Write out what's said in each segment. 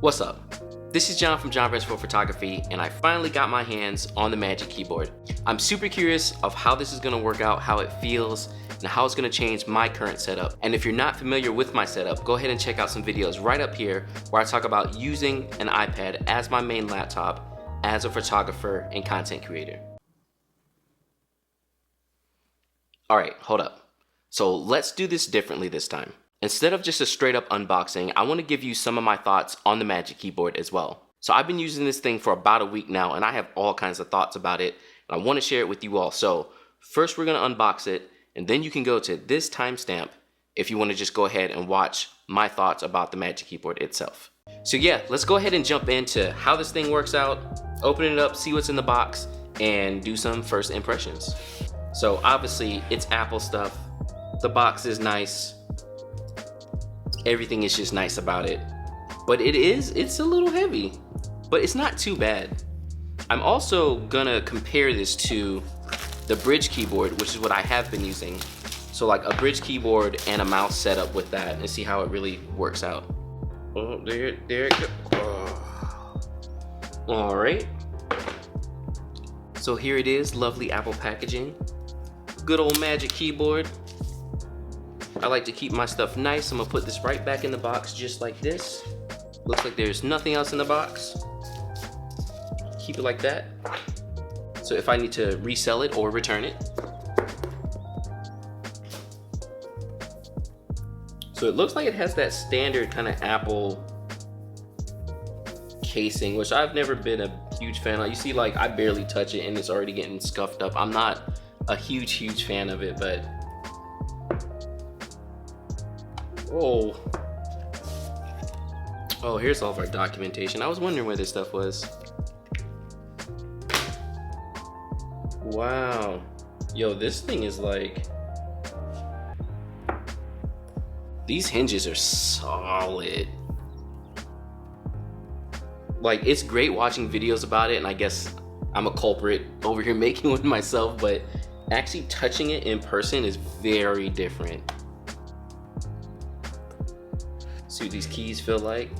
What's up? This is John from John Principal Photography, and I finally got my hands on the Magic Keyboard. I'm super curious of how this is gonna work out, how it feels, and how it's gonna change my current setup. And if you're not familiar with my setup, go ahead and check out some videos right up here where I talk about using an iPad as my main laptop as a photographer and content creator. All right, hold up. So let's do this differently this time. Instead of just a straight up unboxing, I want to give you some of my thoughts on the Magic Keyboard as well. So I've been using this thing for about a week now, and I have all kinds of thoughts about it, and I want to share it with you all. So first we're going to unbox it, and then you can go to this timestamp if you want to just go ahead and watch my thoughts about the Magic Keyboard itself. So yeah, let's go ahead and jump into how this thing works out, open it up, see what's in the box, and do some first impressions. So obviously it's Apple stuff. The box is nice. Everything is just nice about it. But it's a little heavy, but it's not too bad. I'm also gonna compare this to the bridge keyboard, which is what I have been using. So like a bridge keyboard and a mouse setup with that, and see how it really works out. Oh, there it goes. Oh. All right. So here it is, lovely Apple packaging. Good old Magic Keyboard. I like to keep my stuff nice. I'm gonna put this right back in the box just like this. Looks like there's nothing else in the box. Keep it like that. So if I need to resell it or return it. So it looks like it has that standard kind of Apple casing, which I've never been a huge fan of. You see, like, I barely touch it and it's already getting scuffed up. I'm not a huge fan of it, but oh, here's all of our documentation. I was wondering where this stuff was. Wow. Yo, this thing is like, these hinges are solid. Like, it's great watching videos about it, and I guess I'm a culprit over here making one myself, but actually touching it in person is very different. See what these keys feel like.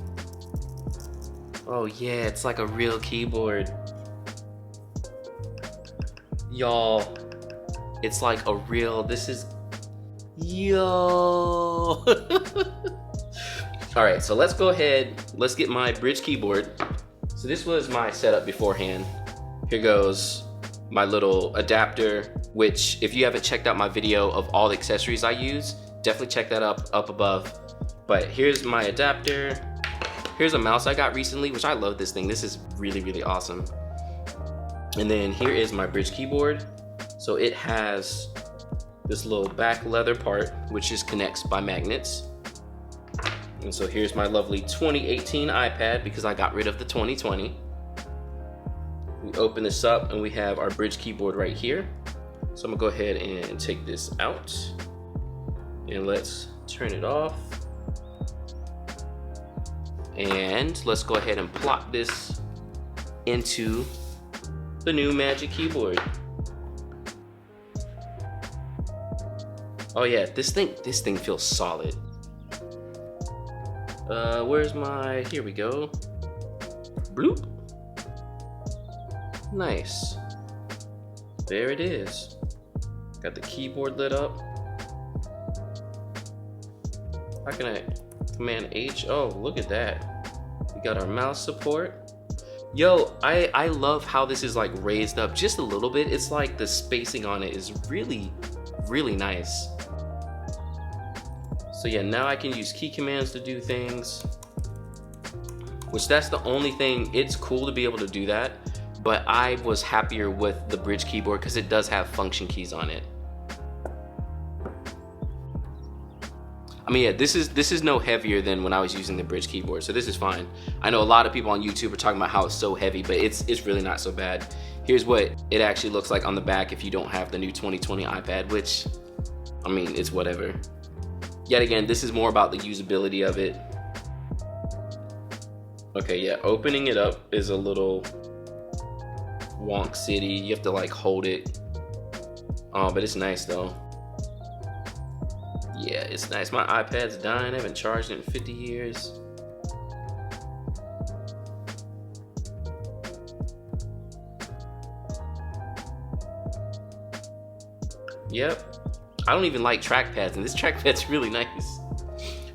Oh yeah, it's like a real keyboard. Y'all, it's like a real, this is, yo. All right, so let's go ahead, let's get my bridge keyboard. So this was my setup beforehand. Here goes my little adapter, which if you haven't checked out my video of all the accessories I use, definitely check that up above. But here's my adapter. Here's a mouse I got recently, which I love this thing. This is really awesome. And then here is my bridge keyboard. So it has this little back leather part, which just connects by magnets. And so here's my lovely 2018 iPad because I got rid of the 2020. We open this up and we have our bridge keyboard right here. So I'm gonna go ahead and take this out and let's turn it off. And let's go ahead and plop this into the new Magic Keyboard. Oh yeah, this thing feels solid. Where's my, here we go. Bloop. Nice. There it is. Got the keyboard lit up. How can I Command H? Oh, look at that. We got our mouse support. Yo, I love how this is like raised up just a little bit. It's like the spacing on it is really nice. So yeah, now I can use key commands to do things, which that's the only thing. It's cool to be able to do that, but I was happier with the bridge keyboard because it does have function keys on it. I mean, yeah, this is no heavier than when I was using the bridge keyboard, so this is fine. I know a lot of people on YouTube are talking about how it's so heavy, but it's really not so bad. Here's what it actually looks like on the back if you don't have the new 2020 iPad, which, I mean, it's whatever. Yet again, this is more about the usability of it. Okay, yeah, opening it up is a little wonk city. You have to like hold it. Oh, but it's nice though. Yeah, it's nice. My iPad's dying. I haven't charged it in 50 years. Yep. I don't even like trackpads, and this trackpad's really nice.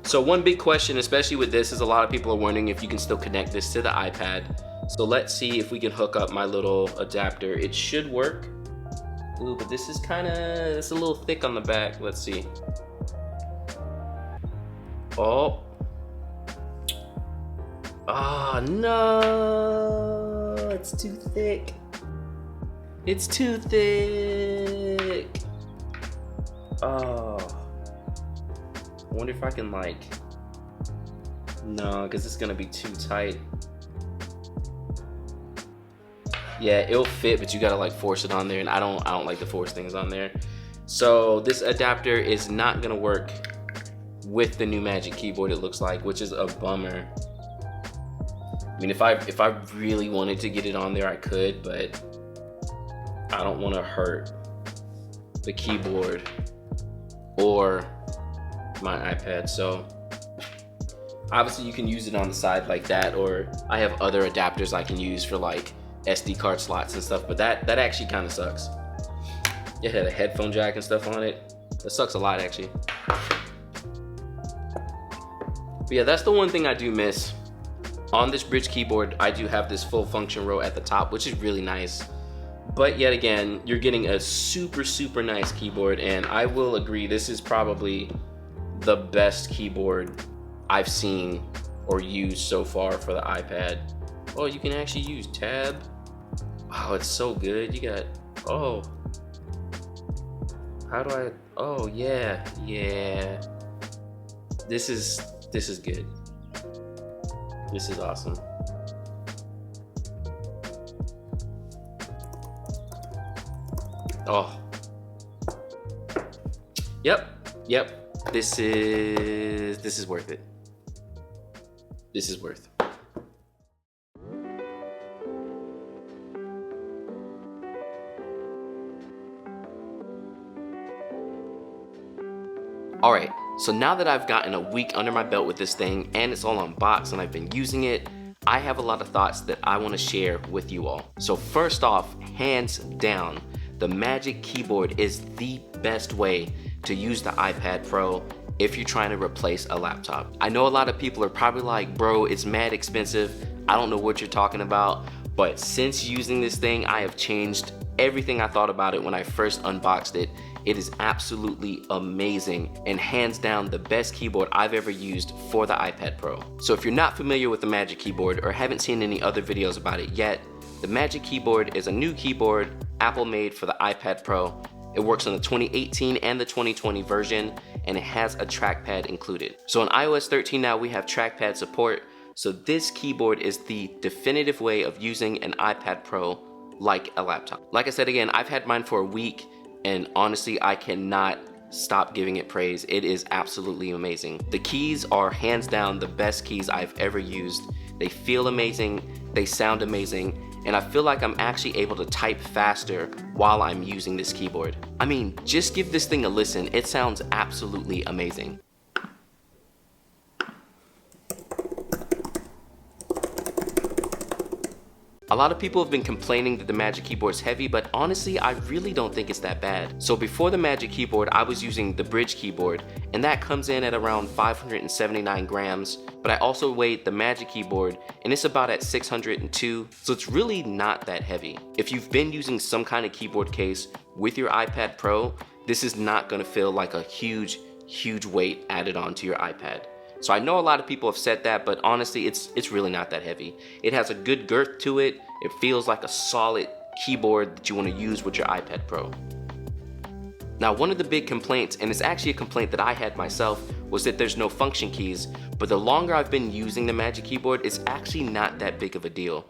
So one big question, especially with this, is a lot of people are wondering if you can still connect this to the iPad. So let's see if we can hook up my little adapter. It should work. Ooh, but this is it's a little thick on the back. Let's see. Oh. Ah, no, it's too thick. It's too thick. Oh. I wonder if I can no, because it's gonna be too tight. Yeah, it'll fit, but you gotta force it on there, and I don't like to force things on there. So this adapter is not gonna work with the new Magic Keyboard, it looks like, which is a bummer. I mean, if I really wanted to get it on there, I could, but I don't want to hurt the keyboard or my iPad. So obviously you can use it on the side like that, or I have other adapters I can use for SD card slots and stuff, but that actually kind of sucks. It had a headphone jack and stuff on it. That sucks a lot, actually. But yeah, that's the one thing I do miss. On this Bridge keyboard, I do have this full function row at the top, which is really nice. But yet again, you're getting a super, super nice keyboard, and I will agree, this is probably the best keyboard I've seen or used so far for the iPad. Oh, you can actually use tab. Wow, it's so good. You got, oh. How do I, oh yeah. This is good. This is awesome. Oh. Yep. This is worth it. This is worth it. All right, so now that I've gotten a week under my belt with this thing and it's all unboxed and I've been using it, I have a lot of thoughts that I want to share with you all. So first off, hands down, the Magic Keyboard is the best way to use the iPad Pro if you're trying to replace a laptop. I know a lot of people are probably like, bro, it's mad expensive. I don't know what you're talking about, but since using this thing, I have changed everything I thought about it when I first unboxed it. It is absolutely amazing and hands down the best keyboard I've ever used for the iPad Pro. So if you're not familiar with the Magic Keyboard or haven't seen any other videos about it yet, the Magic Keyboard is a new keyboard Apple made for the iPad Pro. It works on the 2018 and the 2020 version, and it has a trackpad included. So on iOS 13 now we have trackpad support, so this keyboard is the definitive way of using an iPad Pro like a laptop. Like I said again, I've had mine for a week, and honestly, I cannot stop giving it praise. It is absolutely amazing. The keys are hands down the best keys I've ever used. They feel amazing, they sound amazing, and I feel like I'm actually able to type faster while I'm using this keyboard. I mean, just give this thing a listen. It sounds absolutely amazing. A lot of people have been complaining that the Magic Keyboard's heavy, but honestly, I really don't think it's that bad. So before the Magic Keyboard, I was using the Bridge keyboard, and that comes in at around 579 grams, but I also weighed the Magic Keyboard, and it's about at 602, so it's really not that heavy. If you've been using some kind of keyboard case with your iPad Pro, this is not gonna feel like a huge weight added onto your iPad. So I know a lot of people have said that, but honestly, it's really not that heavy. It has a good girth to it. It feels like a solid keyboard that you want to use with your iPad Pro. Now, one of the big complaints, and it's actually a complaint that I had myself, was that there's no function keys, but the longer I've been using the Magic Keyboard, it's actually not that big of a deal.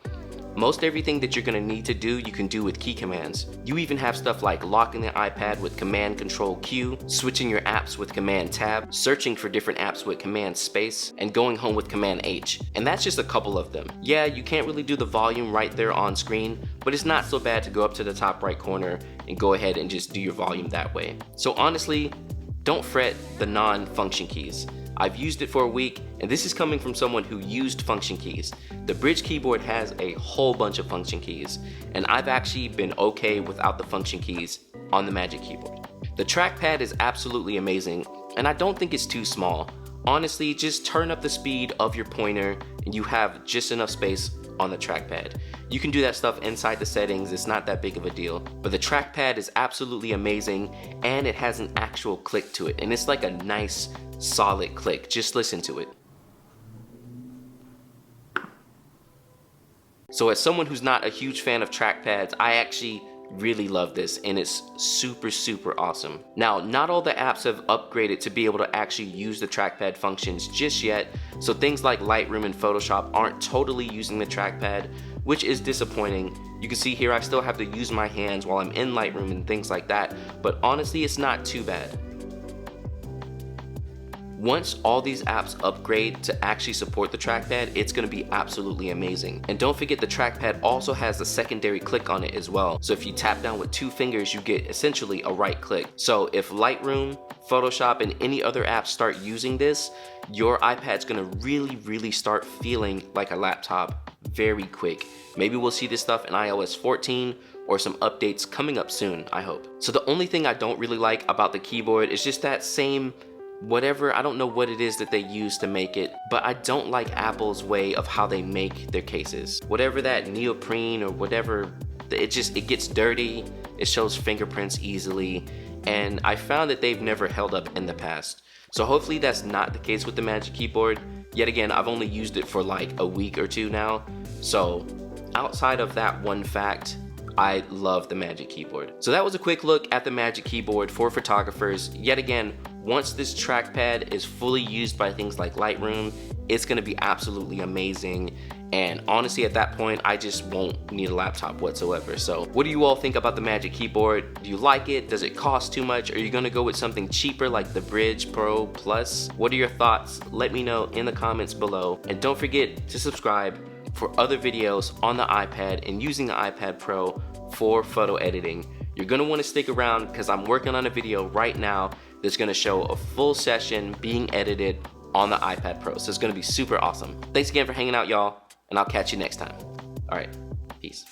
Most everything that you're gonna need to do, you can do with key commands. You even have stuff like locking the iPad with Command Control Q, switching your apps with Command Tab, searching for different apps with Command Space, and going home with Command H. And that's just a couple of them. Yeah, you can't really do the volume right there on screen, but it's not so bad to go up to the top right corner and go ahead and just do your volume that way. So honestly, don't fret the non-function keys. I've used it for a week, and this is coming from someone who used function keys. The Bridge keyboard has a whole bunch of function keys, and I've actually been okay without the function keys on the Magic Keyboard. The trackpad is absolutely amazing, and I don't think it's too small. Honestly, just turn up the speed of your pointer and you have just enough space on the trackpad. You can do that stuff inside the settings, it's not that big of a deal. But the trackpad is absolutely amazing, and it has an actual click to it, and it's like a nice solid click. Just listen to it. So as someone who's not a huge fan of trackpads, I actually really love this, and it's super awesome. Now, not all the apps have upgraded to be able to actually use the trackpad functions just yet, so things like Lightroom and Photoshop aren't totally using the trackpad, which is disappointing. You can see here I still have to use my hands while I'm in Lightroom and things like that, but honestly it's not too bad. Once all these apps upgrade to actually support the trackpad, it's going to be absolutely amazing. And don't forget, the trackpad also has a secondary click on it as well. So if you tap down with 2 fingers, you get essentially a right click. So if Lightroom, Photoshop, and any other apps start using this, your iPad's going to really start feeling like a laptop very quick. Maybe we'll see this stuff in iOS 14 or some updates coming up soon, I hope. So the only thing I don't really like about the keyboard is just that same whatever, I don't know what it is that they use to make it, but I don't like Apple's way of how they make their cases. Whatever that neoprene or whatever, it gets dirty, it shows fingerprints easily, and I found that they've never held up in the past. So hopefully that's not the case with the Magic Keyboard. Yet again, I've only used it for like a week or 2 now, so outside of that one fact, I love the Magic Keyboard. So that was a quick look at the Magic Keyboard for photographers. Yet again, once this trackpad is fully used by things like Lightroom, it's gonna be absolutely amazing. And honestly, at that point, I just won't need a laptop whatsoever. So what do you all think about the Magic Keyboard? Do you like it? Does it cost too much? Are you gonna go with something cheaper like the Bridge Pro Plus? What are your thoughts? Let me know in the comments below. And don't forget to subscribe for other videos on the iPad and using the iPad Pro for photo editing. You're gonna wanna stick around because I'm working on a video right now that's gonna show a full session being edited on the iPad Pro. So it's gonna be super awesome. Thanks again for hanging out, y'all, and I'll catch you next time. All right, peace.